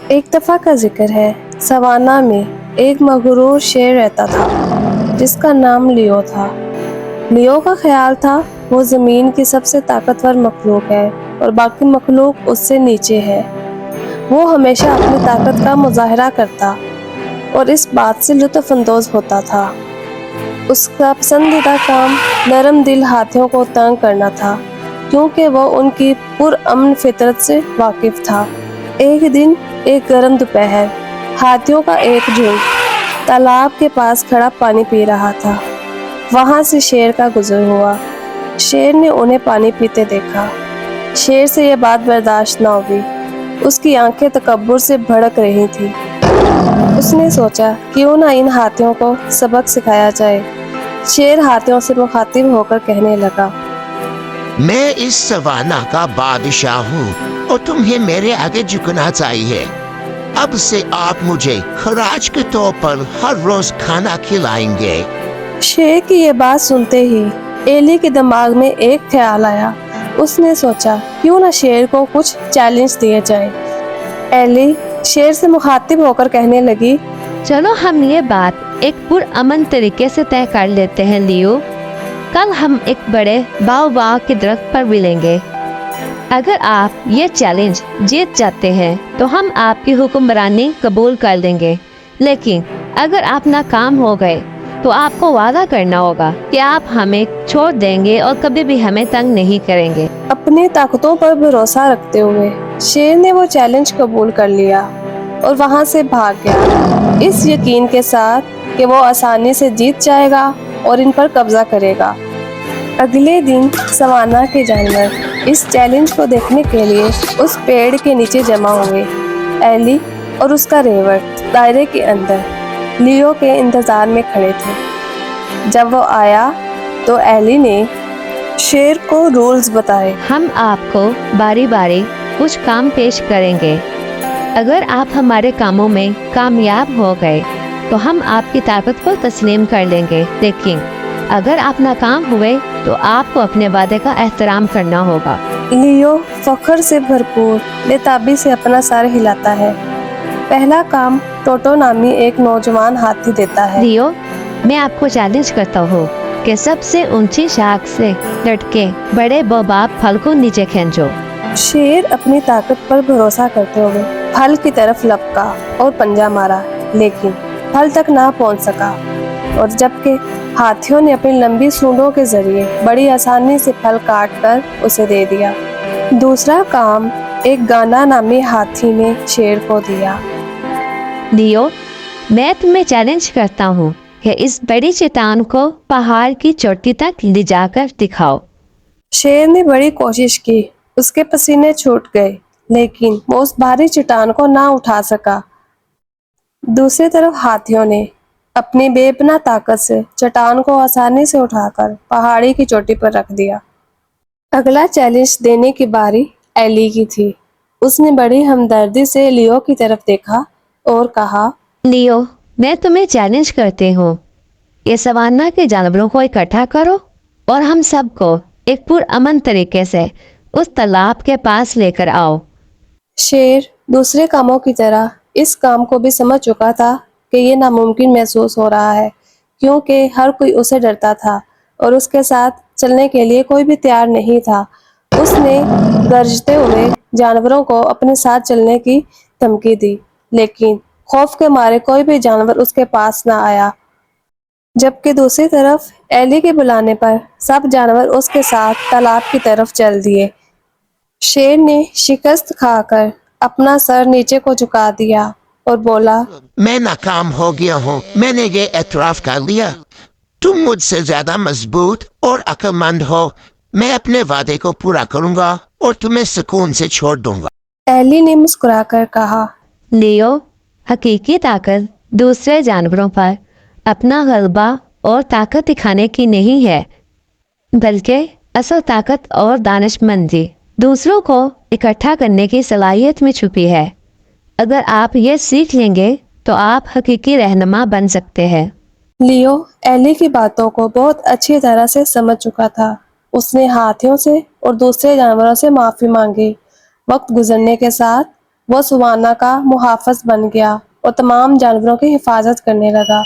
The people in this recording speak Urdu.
ایک دفعہ کا ذکر ہے، سوانا میں ایک مغرور شیر رہتا تھا جس کا نام لیو تھا۔ لیو کا خیال تھا وہ زمین کی سب سے طاقتور مخلوق ہے اور باقی مخلوق اس سے نیچے ہے۔ وہ ہمیشہ اپنی طاقت کا مظاہرہ کرتا اور اس بات سے لطف اندوز ہوتا تھا۔ اس کا پسندیدہ کام نرم دل ہاتھیوں کو تنگ کرنا تھا، کیونکہ وہ ان کی پرامن فطرت سے واقف تھا۔ ایک دن ایک گرم دوپہر، ہاتھیوں کا ایک جھنڈ تالاب کے پاس کھڑا پانی پی رہا تھا۔ وہاں سے شیر کا گزر ہوا۔ شیر نے انہیں پانی پیتے دیکھا۔ شیر سے یہ بات برداشت نہ ہوئی۔ اس کی آنکھیں تکبر سے بھڑک رہی تھیں۔ اس نے سوچا کیوں نہ ان ہاتھیوں کو سبق سکھایا جائے۔ شیر ہاتھیوں سے مخاطب ہو کر کہنے لگا، میں اس سوانا کا بادشاہ ہوں اور تمہیں میرے آگے جھکنا چاہیے۔ اب سے آپ مجھے خراج کے طور پر ہر روز کھانا کھلائیں گے۔ شیر کی یہ بات سنتے ہی ایلی کے دماغ میں ایک خیال آیا۔ اس نے سوچا کیوں نہ شیر کو کچھ چیلنج دیا جائے۔ ایلی شیر سے مخاطب ہو کر کہنے لگی، چلو ہم یہ بات ایک پرامن طریقے سے طے کر لیتے ہیں لیو۔ کل ہم ایک بڑے باؤ کے درخت پر ملیں گے۔ اگر آپ یہ چیلنج جیت جاتے ہیں تو ہم آپ کی حکمرانی قبول کر لیں گے، لیکن اگر آپ ناکام ہو گئے تو آپ کو وعدہ کرنا ہوگا کہ آپ ہمیں چھوڑ دیں گے اور کبھی بھی ہمیں تنگ نہیں کریں گے۔ اپنی طاقتوں پر بھروسہ رکھتے ہوئے شیر نے وہ چیلنج قبول کر لیا اور وہاں سے بھاگ گیا، اس یقین کے ساتھ کہ وہ آسانی سے جیت جائے گا اور ان پر قبضہ کرے گا۔ اگلے دن سوانا کے جانور اس چیلنج کو دیکھنے کے لیے اس پیڑ کے نیچے جمع ہوئے۔ ایلی اور اس کا ریوٹ دائرے کے اندر لیو کے انتظار میں کھڑے تھے۔ جب وہ آیا تو ایلی نے شیر کو رولز بتائے۔ ہم آپ کو باری باری کچھ کام پیش کریں گے۔ اگر آپ ہمارے کاموں میں کامیاب ہو گئے تو ہم آپ کی طاقت کو تسلیم کر لیں گے، لیکن اگر آپ ناکام ہوئے تو آپ کو اپنے وعدے کا احترام کرنا ہوگا۔ لیو فخر سے بھرپور بےتابی سے اپنا سر ہلاتا ہے۔ پہلا کام ٹوٹو نامی ایک نوجوان ہاتھی دیتا ہے۔ لیو، میں آپ کو چیلنج کرتا ہوں کہ سب سے اونچی شاخ سے لٹکے بڑے بوباب پھل کو نیچے کھینچو۔ شیر اپنی طاقت پر بھروسہ کرتے ہوئے پھل کی طرف لپکا اور پنجہ مارا، لیکن پھل تک نہ پہنچ سکا، اور جبکہ ہاتھیوں نے اپنی لمبی سونڈوں کے ذریعے بڑی آسانی سے پھل کاٹ کر اسے دے دیا۔ دوسرا کام ایک گانا نامی ہاتھی نے شیر کو دیا۔ لیو، میں تمہیں چیلنج کرتا ہوں کہ اس بڑی چٹان کو پہاڑ کی چوٹی تک لے جا کر دکھاؤ۔ شیر نے بڑی کوشش کی، اس کے پسینے چھوٹ گئے، لیکن وہ اس بھاری چٹان کو نہ اٹھا سکا۔ دوسری طرف ہاتھیوں نے اپنی بے پناہ طاقت سے چٹان کو آسانی سے اٹھا کر پہاڑی کی چوٹی پر رکھ دیا۔ اگلا چیلنج دینے کی باری ایلی کی تھی۔ اس نے بڑی ہمدردی سے لیو کی طرف دیکھا اور کہا، لیو، میں تمہیں چیلنج کرتی ہوں، یہ سوانا کے جانوروں کو اکٹھا کرو اور ہم سب کو ایک پرامن طریقے سے اس تالاب کے پاس لے کر آؤ۔ شیر دوسرے کاموں کی طرح اس کام کو بھی سمجھ چکا تھا کہ یہ ناممکن محسوس ہو رہا ہے، کیونکہ ہر کوئی اسے ڈرتا تھا اور اس کے ساتھ چلنے کے لیے کوئی بھی تیار نہیں تھا۔ اس نے گرجتے ہوئے جانوروں کو اپنے ساتھ چلنے کی دھمکی دی، لیکن خوف کے مارے کوئی بھی جانور اس کے پاس نہ آیا، جبکہ دوسری طرف ایلی کے بلانے پر سب جانور اس کے ساتھ تالاب کی طرف چل دیے۔ شیر نے شکست کھا کر اپنا سر نیچے کو جھکا دیا اور بولا، میں ناکام ہو گیا ہوں، میں نے یہ اعتراف کر لیا۔ تم مجھ سے زیادہ مضبوط اور عقل مند ہو۔ میں اپنے وعدے کو پورا کروں گا اور تمہیں سکون سے چھوڑ دوں گا۔ ایلی نے مسکرا کر کہا، لیو، حقیقی طاقت دوسرے جانوروں پر اپنا غلبہ اور طاقت دکھانے کی نہیں ہے، بلکہ اصل طاقت اور دانش مندی دوسروں کو اکٹھا کرنے کی صلاحیت میں چھپی ہے۔ اگر آپ یہ سیکھ لیں گے تو آپ حقیقی رہنما بن سکتے ہیں۔ لیو ایلی کی باتوں کو بہت اچھی طرح سے سمجھ چکا تھا۔ اس نے ہاتھیوں سے اور دوسرے جانوروں سے معافی مانگی۔ وقت گزرنے کے ساتھ وہ سوانا کا محافظ بن گیا اور تمام جانوروں کی حفاظت کرنے لگا۔